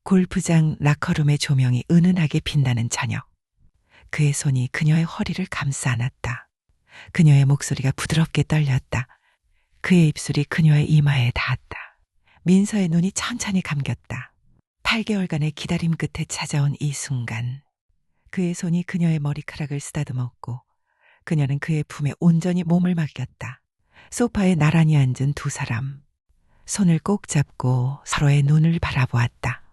골프장 라커룸의 조명이 은은하게 빛나는 저녁. 그의 손이 그녀의 허리를 감싸 안았다. 그녀의 목소리가 부드럽게 떨렸다. 그의 입술이 그녀의 이마에 닿았다. 민서의 눈이 천천히 감겼다. 8개월간의 기다림 끝에 찾아온 이 순간. 그의 손이 그녀의 머리카락을 쓰다듬었고 그녀는 그의 품에 온전히 몸을 맡겼다. 소파에 나란히 앉은 두 사람. 손을 꼭 잡고 서로의 눈을 바라보았다.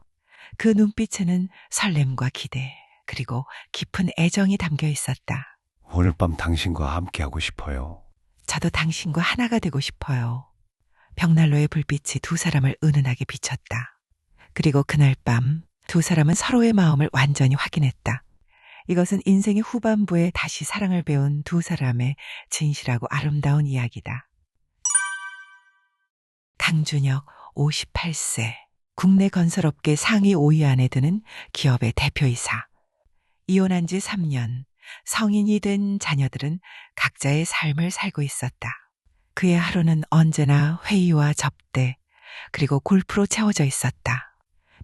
그 눈빛에는 설렘과 기대, 그리고 깊은 애정이 담겨 있었다. 오늘 밤 당신과 함께하고 싶어요. 저도 당신과 하나가 되고 싶어요. 벽난로의 불빛이 두 사람을 은은하게 비췄다. 그리고 그날 밤 두 사람은 서로의 마음을 완전히 확인했다. 이것은 인생의 후반부에 다시 사랑을 배운 두 사람의 진실하고 아름다운 이야기다. 강준혁 58세, 국내 건설업계 상위 5위 안에 드는 기업의 대표이사. 이혼한 지 3년, 성인이 된 자녀들은 각자의 삶을 살고 있었다. 그의 하루는 언제나 회의와 접대, 그리고 골프로 채워져 있었다.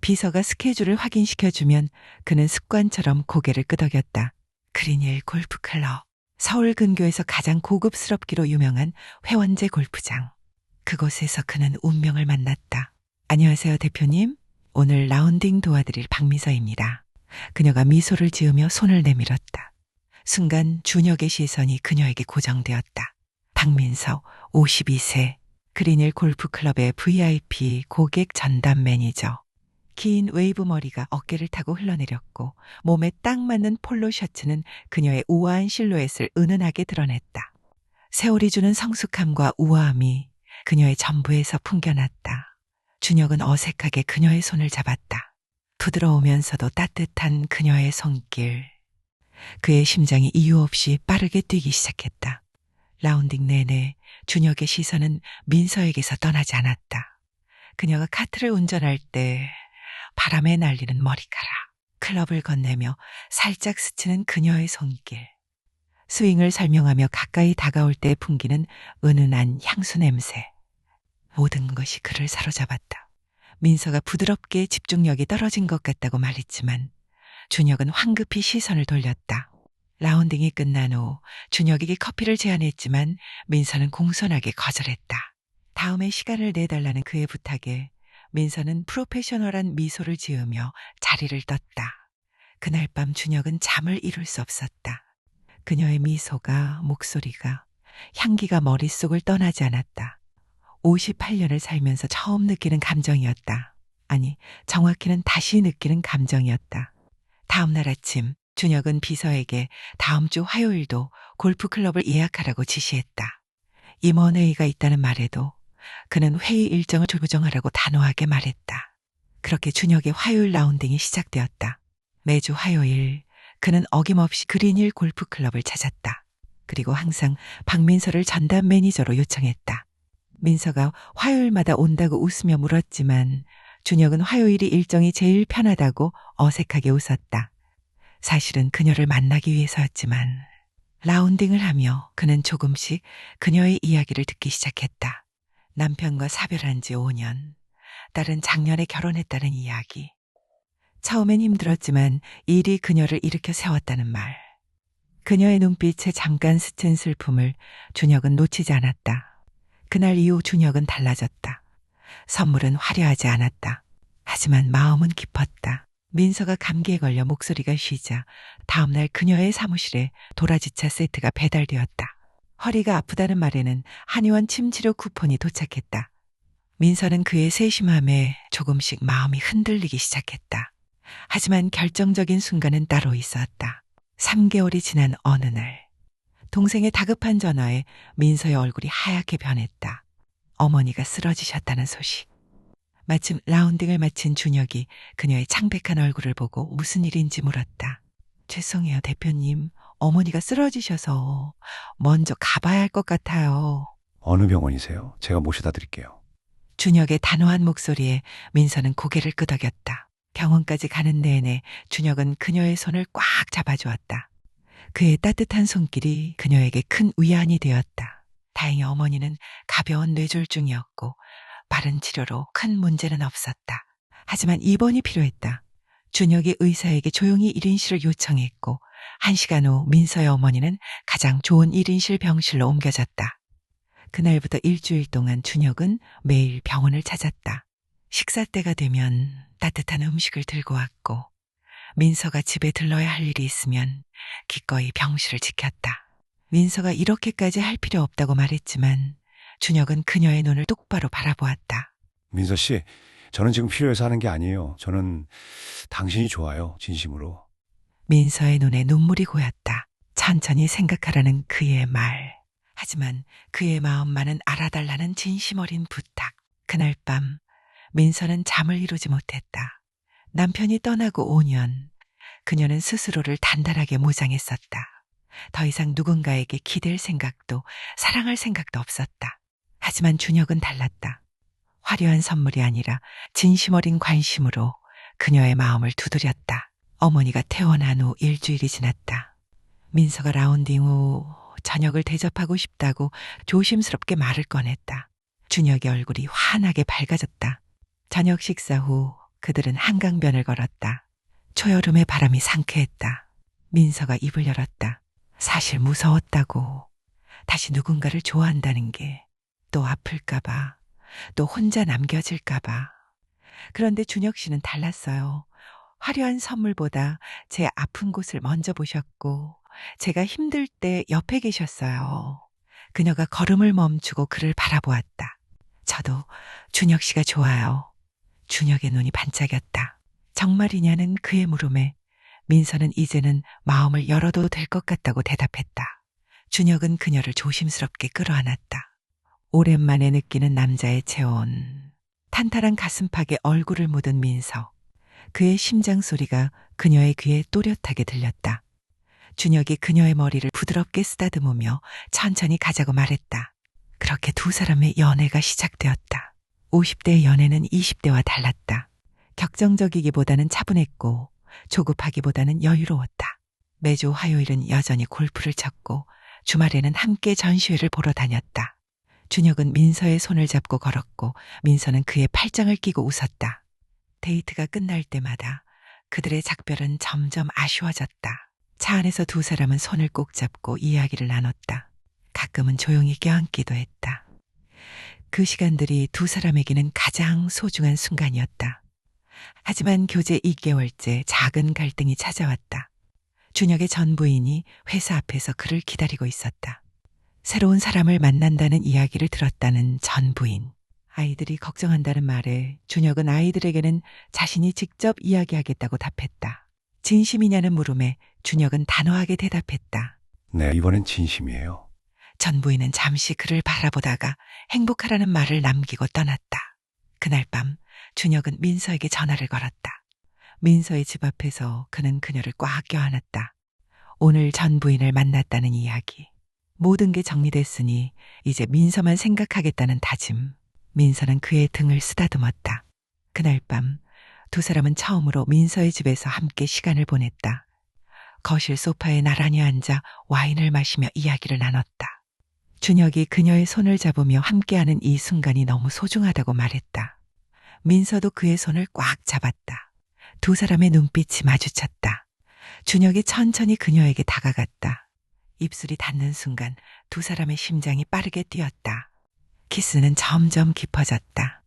비서가 스케줄을 확인시켜주면 그는 습관처럼 고개를 끄덕였다. 그린힐 골프클럽, 서울 근교에서 가장 고급스럽기로 유명한 회원제 골프장. 그곳에서 그는 운명을 만났다. 안녕하세요, 대표님. 오늘 라운딩 도와드릴 박미서입니다. 그녀가 미소를 지으며 손을 내밀었다. 순간 준혁의 시선이 그녀에게 고정되었다. 박민서 52세, 그린힐 골프클럽의 VIP 고객 전담 매니저. 긴 웨이브 머리가 어깨를 타고 흘러내렸고 몸에 딱 맞는 폴로 셔츠는 그녀의 우아한 실루엣을 은은하게 드러냈다. 세월이 주는 성숙함과 우아함이 그녀의 전부에서 풍겨났다. 준혁은 어색하게 그녀의 손을 잡았다. 부드러우면서도 따뜻한 그녀의 손길. 그의 심장이 이유 없이 빠르게 뛰기 시작했다. 라운딩 내내 준혁의 시선은 민서에게서 떠나지 않았다. 그녀가 카트를 운전할 때 바람에 날리는 머리카락, 클럽을 건네며 살짝 스치는 그녀의 손길, 스윙을 설명하며 가까이 다가올 때 풍기는 은은한 향수 냄새. 모든 것이 그를 사로잡았다. 민서가 부드럽게 집중력이 떨어진 것 같다고 말했지만 준혁은 황급히 시선을 돌렸다. 라운딩이 끝난 후 준혁에게 커피를 제안했지만 민서는 공손하게 거절했다. 다음에 시간을 내달라는 그의 부탁에 민서는 프로페셔널한 미소를 지으며 자리를 떴다. 그날 밤 준혁은 잠을 이룰 수 없었다. 그녀의 미소가, 목소리가, 향기가 머릿속을 떠나지 않았다. 58년을 살면서 처음 느끼는 감정이었다. 아니, 정확히는 다시 느끼는 감정이었다. 다음 날 아침 준혁은 비서에게 다음 주 화요일도 골프클럽을 예약하라고 지시했다. 임원회의가 있다는 말에도 그는 회의 일정을 조정하라고 단호하게 말했다. 그렇게 준혁의 화요일 라운딩이 시작되었다. 매주 화요일 그는 어김없이 그린힐 골프클럽을 찾았다. 그리고 항상 박민서를 전담 매니저로 요청했다. 민서가 화요일마다 온다고 웃으며 물었지만 준혁은 화요일이 일정이 제일 편하다고 어색하게 웃었다. 사실은 그녀를 만나기 위해서였지만 라운딩을 하며 그는 조금씩 그녀의 이야기를 듣기 시작했다. 남편과 사별한 지 5년, 딸은 작년에 결혼했다는 이야기. 처음엔 힘들었지만 일이 그녀를 일으켜 세웠다는 말. 그녀의 눈빛에 잠깐 스친 슬픔을 준혁은 놓치지 않았다. 그날 이후 준혁은 달라졌다. 선물은 화려하지 않았다. 하지만 마음은 깊었다. 민서가 감기에 걸려 목소리가 쉬자 다음날 그녀의 사무실에 도라지차 세트가 배달되었다. 허리가 아프다는 말에는 한의원 침치료 쿠폰이 도착했다. 민서는 그의 세심함에 조금씩 마음이 흔들리기 시작했다. 하지만 결정적인 순간은 따로 있었다. 3개월이 지난 어느 날, 동생의 다급한 전화에 민서의 얼굴이 하얗게 변했다. 어머니가 쓰러지셨다는 소식. 마침 라운딩을 마친 준혁이 그녀의 창백한 얼굴을 보고 무슨 일인지 물었다. 죄송해요, 대표님. 어머니가 쓰러지셔서 먼저 가봐야 할 것 같아요. 어느 병원이세요? 제가 모셔다 드릴게요. 준혁의 단호한 목소리에 민서는 고개를 끄덕였다. 병원까지 가는 내내 준혁은 그녀의 손을 꽉 잡아주었다. 그의 따뜻한 손길이 그녀에게 큰 위안이 되었다. 다행히 어머니는 가벼운 뇌졸중이었고 빠른 치료로 큰 문제는 없었다. 하지만 입원이 필요했다. 준혁이 의사에게 조용히 1인실을 요청했고 1시간 후 민서의 어머니는 가장 좋은 1인실 병실로 옮겨졌다. 그날부터 일주일 동안 준혁은 매일 병원을 찾았다. 식사 때가 되면 따뜻한 음식을 들고 왔고 민서가 집에 들러야 할 일이 있으면 기꺼이 병실을 지켰다. 민서가 이렇게까지 할 필요 없다고 말했지만 준혁은 그녀의 눈을 똑바로 바라보았다. 민서 씨, 저는 지금 필요해서 하는 게 아니에요. 저는 당신이 좋아요. 진심으로. 민서의 눈에 눈물이 고였다. 천천히 생각하라는 그의 말. 하지만 그의 마음만은 알아달라는 진심 어린 부탁. 그날 밤 민서는 잠을 이루지 못했다. 남편이 떠나고 5년, 그녀는 스스로를 단단하게 무장했었다. 더 이상 누군가에게 기댈 생각도 사랑할 생각도 없었다. 하지만 준혁은 달랐다. 화려한 선물이 아니라 진심 어린 관심으로 그녀의 마음을 두드렸다. 어머니가 퇴원한 후 일주일이 지났다. 민서가 라운딩 후 저녁을 대접하고 싶다고 조심스럽게 말을 꺼냈다. 준혁의 얼굴이 환하게 밝아졌다. 저녁 식사 후 그들은 한강변을 걸었다. 초여름의 바람이 상쾌했다. 민서가 입을 열었다. 사실 무서웠다고. 다시 누군가를 좋아한다는 게 또 아플까봐, 또 혼자 남겨질까봐. 그런데 준혁 씨는 달랐어요. 화려한 선물보다 제 아픈 곳을 먼저 보셨고 제가 힘들 때 옆에 계셨어요. 그녀가 걸음을 멈추고 그를 바라보았다. 저도 준혁 씨가 좋아요. 준혁의 눈이 반짝였다. 정말이냐는 그의 물음에 민서는 이제는 마음을 열어도 될 것 같다고 대답했다. 준혁은 그녀를 조심스럽게 끌어안았다. 오랜만에 느끼는 남자의 체온. 탄탄한 가슴팍에 얼굴을 묻은 민서. 그의 심장 소리가 그녀의 귀에 또렷하게 들렸다. 준혁이 그녀의 머리를 부드럽게 쓰다듬으며 천천히 가자고 말했다. 그렇게 두 사람의 연애가 시작되었다. 50대의 연애는 20대와 달랐다. 격정적이기보다는 차분했고 조급하기보다는 여유로웠다. 매주 화요일은 여전히 골프를 쳤고 주말에는 함께 전시회를 보러 다녔다. 준혁은 민서의 손을 잡고 걸었고 민서는 그의 팔짱을 끼고 웃었다. 데이트가 끝날 때마다 그들의 작별은 점점 아쉬워졌다. 차 안에서 두 사람은 손을 꼭 잡고 이야기를 나눴다. 가끔은 조용히 껴안기도 했다. 그 시간들이 두 사람에게는 가장 소중한 순간이었다. 하지만 교제 2개월째 작은 갈등이 찾아왔다. 준혁의 전 부인이 회사 앞에서 그를 기다리고 있었다. 새로운 사람을 만난다는 이야기를 들었다는 전 부인. 아이들이 걱정한다는 말에 준혁은 아이들에게는 자신이 직접 이야기하겠다고 답했다. 진심이냐는 물음에 준혁은 단호하게 대답했다. 네, 이번엔 진심이에요. 전 부인은 잠시 그를 바라보다가 행복하라는 말을 남기고 떠났다. 그날 밤 준혁은 민서에게 전화를 걸었다. 민서의 집 앞에서 그는 그녀를 꽉 껴안았다. 오늘 전 부인을 만났다는 이야기. 모든 게 정리됐으니 이제 민서만 생각하겠다는 다짐. 민서는 그의 등을 쓰다듬었다. 그날 밤 두 사람은 처음으로 민서의 집에서 함께 시간을 보냈다. 거실 소파에 나란히 앉아 와인을 마시며 이야기를 나눴다. 준혁이 그녀의 손을 잡으며 함께하는 이 순간이 너무 소중하다고 말했다. 민서도 그의 손을 꽉 잡았다. 두 사람의 눈빛이 마주쳤다. 준혁이 천천히 그녀에게 다가갔다. 입술이 닿는 순간 두 사람의 심장이 빠르게 뛰었다. 키스는 점점 깊어졌다.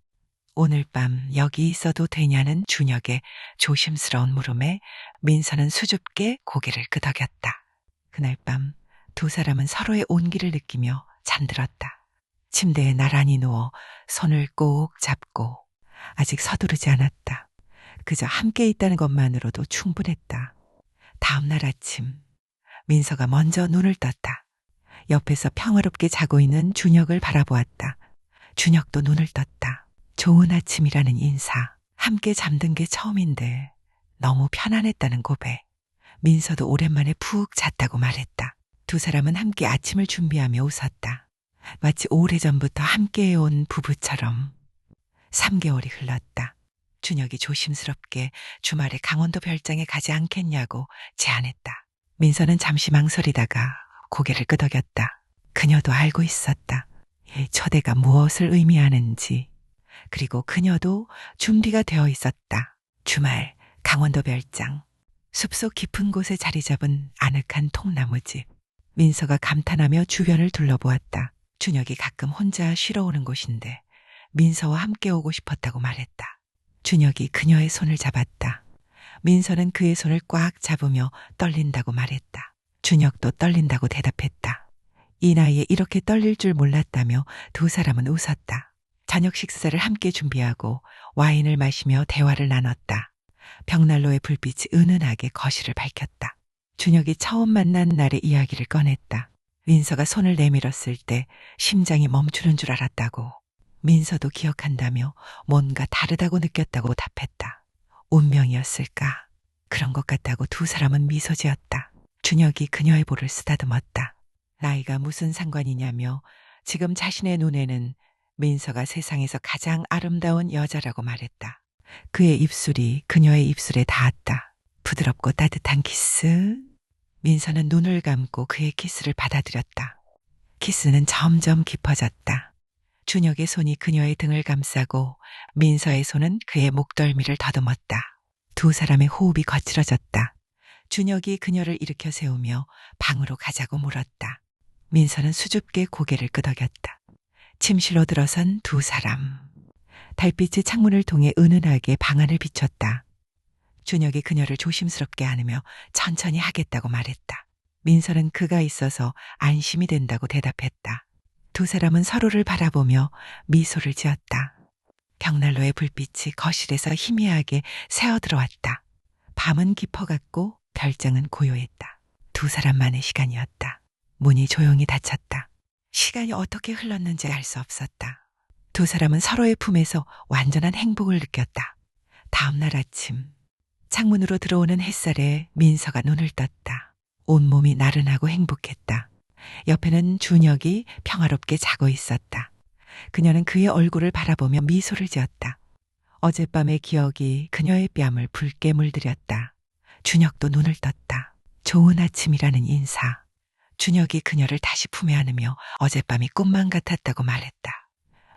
오늘 밤 여기 있어도 되냐는 준혁의 조심스러운 물음에 민서는 수줍게 고개를 끄덕였다. 그날 밤 두 사람은 서로의 온기를 느끼며 잠들었다. 침대에 나란히 누워 손을 꼭 잡고 아직 서두르지 않았다. 그저 함께 있다는 것만으로도 충분했다. 다음 날 아침 민서가 먼저 눈을 떴다. 옆에서 평화롭게 자고 있는 준혁을 바라보았다. 준혁도 눈을 떴다. 좋은 아침이라는 인사. 함께 잠든 게 처음인데 너무 편안했다는 고백. 민서도 오랜만에 푹 잤다고 말했다. 두 사람은 함께 아침을 준비하며 웃었다. 마치 오래전부터 함께해온 부부처럼. 3개월이 흘렀다. 준혁이 조심스럽게 주말에 강원도 별장에 가지 않겠냐고 제안했다. 민서는 잠시 망설이다가 고개를 끄덕였다. 그녀도 알고 있었다. 이 초대가 무엇을 의미하는지. 그리고 그녀도 준비가 되어 있었다. 주말 강원도 별장. 숲속 깊은 곳에 자리 잡은 아늑한 통나무집. 민서가 감탄하며 주변을 둘러보았다. 준혁이 가끔 혼자 쉬러 오는 곳인데 민서와 함께 오고 싶었다고 말했다. 준혁이 그녀의 손을 잡았다. 민서는 그의 손을 꽉 잡으며 떨린다고 말했다. 준혁도 떨린다고 대답했다. 이 나이에 이렇게 떨릴 줄 몰랐다며 두 사람은 웃었다. 저녁 식사를 함께 준비하고 와인을 마시며 대화를 나눴다. 벽난로의 불빛이 은은하게 거실을 밝혔다. 준혁이 처음 만난 날의 이야기를 꺼냈다. 민서가 손을 내밀었을 때 심장이 멈추는 줄 알았다고. 민서도 기억한다며 뭔가 다르다고 느꼈다고 답했다. 운명이었을까? 그런 것 같다고 두 사람은 미소 지었다. 준혁이 그녀의 볼을 쓰다듬었다. 나이가 무슨 상관이냐며 지금 자신의 눈에는 민서가 세상에서 가장 아름다운 여자라고 말했다. 그의 입술이 그녀의 입술에 닿았다. 부드럽고 따뜻한 키스. 민서는 눈을 감고 그의 키스를 받아들였다. 키스는 점점 깊어졌다. 준혁의 손이 그녀의 등을 감싸고 민서의 손은 그의 목덜미를 더듬었다. 두 사람의 호흡이 거칠어졌다. 준혁이 그녀를 일으켜 세우며 방으로 가자고 물었다. 민서는 수줍게 고개를 끄덕였다. 침실로 들어선 두 사람. 달빛이 창문을 통해 은은하게 방 안을 비췄다. 준혁이 그녀를 조심스럽게 안으며 천천히 하겠다고 말했다. 민서는 그가 있어서 안심이 된다고 대답했다. 두 사람은 서로를 바라보며 미소를 지었다. 벽난로의 불빛이 거실에서 희미하게 새어들어왔다. 밤은 깊어갔고 별장은 고요했다. 두 사람만의 시간이었다. 문이 조용히 닫혔다. 시간이 어떻게 흘렀는지 알 수 없었다. 두 사람은 서로의 품에서 완전한 행복을 느꼈다. 다음 날 아침 창문으로 들어오는 햇살에 민서가 눈을 떴다. 온몸이 나른하고 행복했다. 옆에는 준혁이 평화롭게 자고 있었다. 그녀는 그의 얼굴을 바라보며 미소를 지었다. 어젯밤의 기억이 그녀의 뺨을 붉게 물들였다. 준혁도 눈을 떴다. 좋은 아침이라는 인사. 준혁이 그녀를 다시 품에 안으며 어젯밤이 꿈만 같았다고 말했다.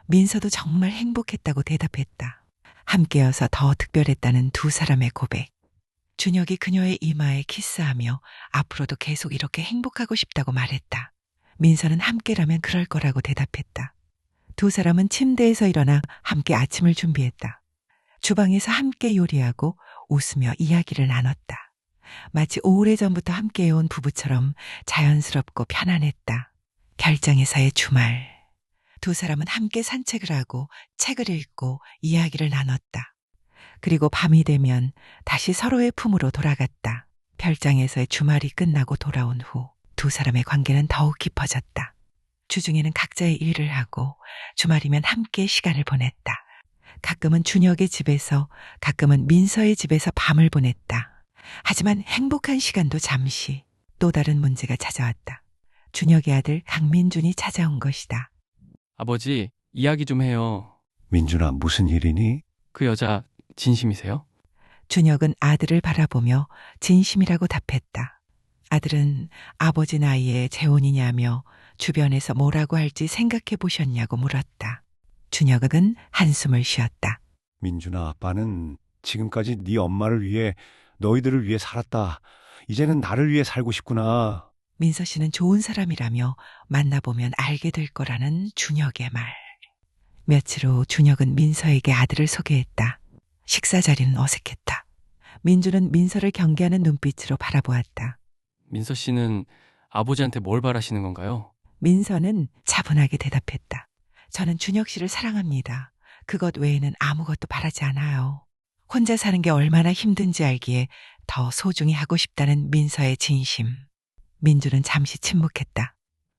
민서도 정말 행복했다고 대답했다. 함께여서 더 특별했다는 두 사람의 고백. 준혁이 그녀의 이마에 키스하며 앞으로도 계속 이렇게 행복하고 싶다고 말했다. 민서는 함께라면 그럴 거라고 대답했다. 두 사람은 침대에서 일어나 함께 아침을 준비했다. 주방에서 함께 요리하고 웃으며 이야기를 나눴다. 마치 오래전부터 함께해온 부부처럼 자연스럽고 편안했다. 별장에서의 주말. 두 사람은 함께 산책을 하고 책을 읽고 이야기를 나눴다. 그리고 밤이 되면 다시 서로의 품으로 돌아갔다. 별장에서의 주말이 끝나고 돌아온 후 두 사람의 관계는 더욱 깊어졌다. 주중에는 각자의 일을 하고 주말이면 함께 시간을 보냈다. 가끔은 준혁의 집에서 가끔은 민서의 집에서 밤을 보냈다. 하지만 행복한 시간도 잠시 또 다른 문제가 찾아왔다. 준혁의 아들 강민준이 찾아온 것이다. 아버지, 이야기 좀 해요. 민준아, 무슨 일이니? 그 여자 진심이세요? 준혁은 아들을 바라보며 진심이라고 답했다. 아들은 아버지 나이에 재혼이냐며 주변에서 뭐라고 할지 생각해 보셨냐고 물었다. 준혁은 한숨을 쉬었다. 민준아, 아빠는 지금까지 네 엄마를 위해 너희들을 위해 살았다. 이제는 나를 위해 살고 싶구나. 민서 씨는 좋은 사람이라며 만나보면 알게 될 거라는 준혁의 말. 며칠 후 준혁은 민서에게 아들을 소개했다. 식사 자리는 어색했다. 민주는 민서를 경계하는 눈빛으로 바라보았다. 민서 씨는 아버지한테 뭘 바라시는 건가요? 민서는 차분하게 대답했다. 저는 준혁 씨를 사랑합니다. 그것 외에는 아무것도 바라지 않아요. 혼자 사는 게 얼마나 힘든지 알기에 더 소중히 하고 싶다는 민서의 진심. 민주는 잠시 침묵했다.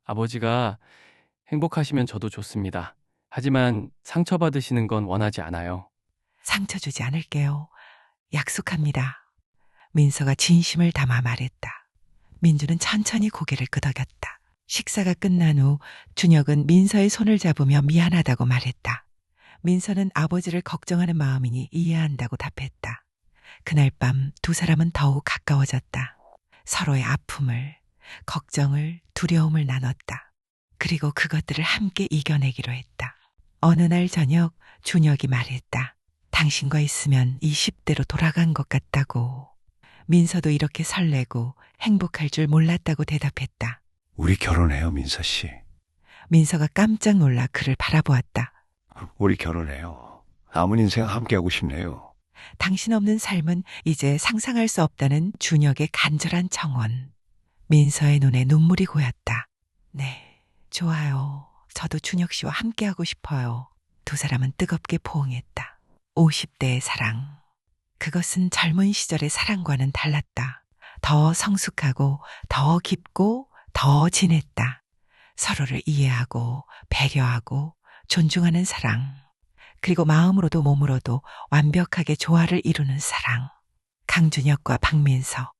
아버지가 행복하시면 저도 좋습니다. 하지만 상처받으시는 건 원하지 않아요. 상처 주지 않을게요. 약속합니다. 민서가 진심을 담아 말했다. 민주는 천천히 고개를 끄덕였다. 식사가 끝난 후 준혁은 민서의 손을 잡으며 미안하다고 말했다. 민서는 아버지를 걱정하는 마음이니 이해한다고 답했다. 그날 밤 두 사람은 더욱 가까워졌다. 서로의 아픔을, 걱정을, 두려움을 나눴다. 그리고 그것들을 함께 이겨내기로 했다. 어느 날 저녁 준혁이 말했다. 당신과 있으면 20대로 돌아간 것 같다고. 민서도 이렇게 설레고 행복할 줄 몰랐다고 대답했다. 우리 결혼해요, 민서 씨. 민서가 깜짝 놀라 그를 바라보았다. 우리 결혼해요. 남은 인생 함께하고 싶네요. 당신 없는 삶은 이제 상상할 수 없다는 준혁의 간절한 청원. 민서의 눈에 눈물이 고였다. 네, 좋아요. 저도 준혁 씨와 함께하고 싶어요. 두 사람은 뜨겁게 포옹했다. 50대의 사랑. 그것은 젊은 시절의 사랑과는 달랐다. 더 성숙하고 더 깊고 더 진했다. 서로를 이해하고 배려하고 존중하는 사랑. 그리고 마음으로도 몸으로도 완벽하게 조화를 이루는 사랑. 강준혁과 박민서.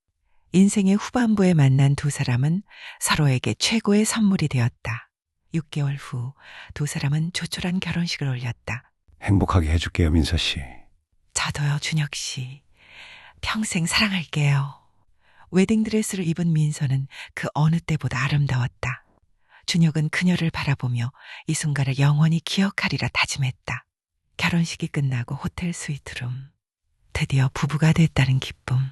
인생의 후반부에 만난 두 사람은 서로에게 최고의 선물이 되었다. 6개월 후 두 사람은 조촐한 결혼식을 올렸다. 행복하게 해줄게요, 민서 씨. 저도요, 준혁 씨. 평생 사랑할게요. 웨딩드레스를 입은 민서는 그 어느 때보다 아름다웠다. 준혁은 그녀를 바라보며 이 순간을 영원히 기억하리라 다짐했다. 결혼식이 끝나고 호텔 스위트룸. 드디어 부부가 됐다는 기쁨.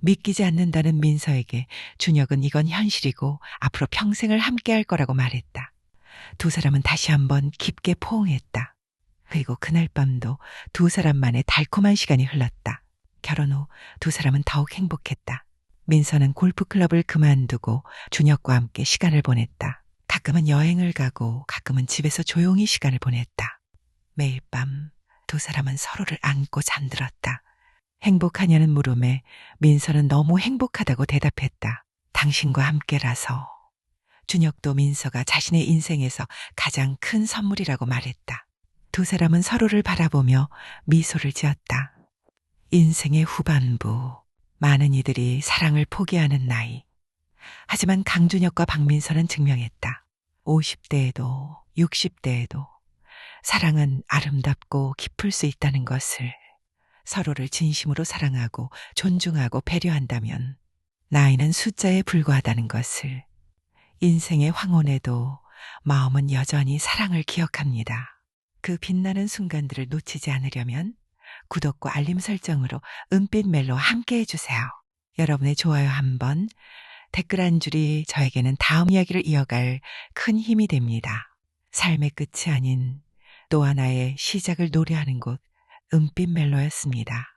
믿기지 않는다는 민서에게 준혁은 이건 현실이고 앞으로 평생을 함께할 거라고 말했다. 두 사람은 다시 한번 깊게 포옹했다. 그리고 그날 밤도 두 사람만의 달콤한 시간이 흘렀다. 결혼 후 두 사람은 더욱 행복했다. 민서는 골프클럽을 그만두고 준혁과 함께 시간을 보냈다. 가끔은 여행을 가고 가끔은 집에서 조용히 시간을 보냈다. 매일 밤 두 사람은 서로를 안고 잠들었다. 행복하냐는 물음에 민서는 너무 행복하다고 대답했다. 당신과 함께라서. 준혁도 민서가 자신의 인생에서 가장 큰 선물이라고 말했다. 두 사람은 서로를 바라보며 미소를 지었다. 인생의 후반부, 많은 이들이 사랑을 포기하는 나이. 하지만 강준혁과 박민서는 증명했다. 50대에도 60대에도 사랑은 아름답고 깊을 수 있다는 것을. 서로를 진심으로 사랑하고 존중하고 배려한다면 나이는 숫자에 불과하다는 것을. 인생의 황혼에도 마음은 여전히 사랑을 기억합니다. 그 빛나는 순간들을 놓치지 않으려면 구독과 알림 설정으로 은빛 멜로 함께 해주세요. 여러분의 좋아요 한 번, 댓글 한 줄이 저에게는 다음 이야기를 이어갈 큰 힘이 됩니다. 삶의 끝이 아닌 또 하나의 시작을 노래하는 곳 은빛 멜로였습니다.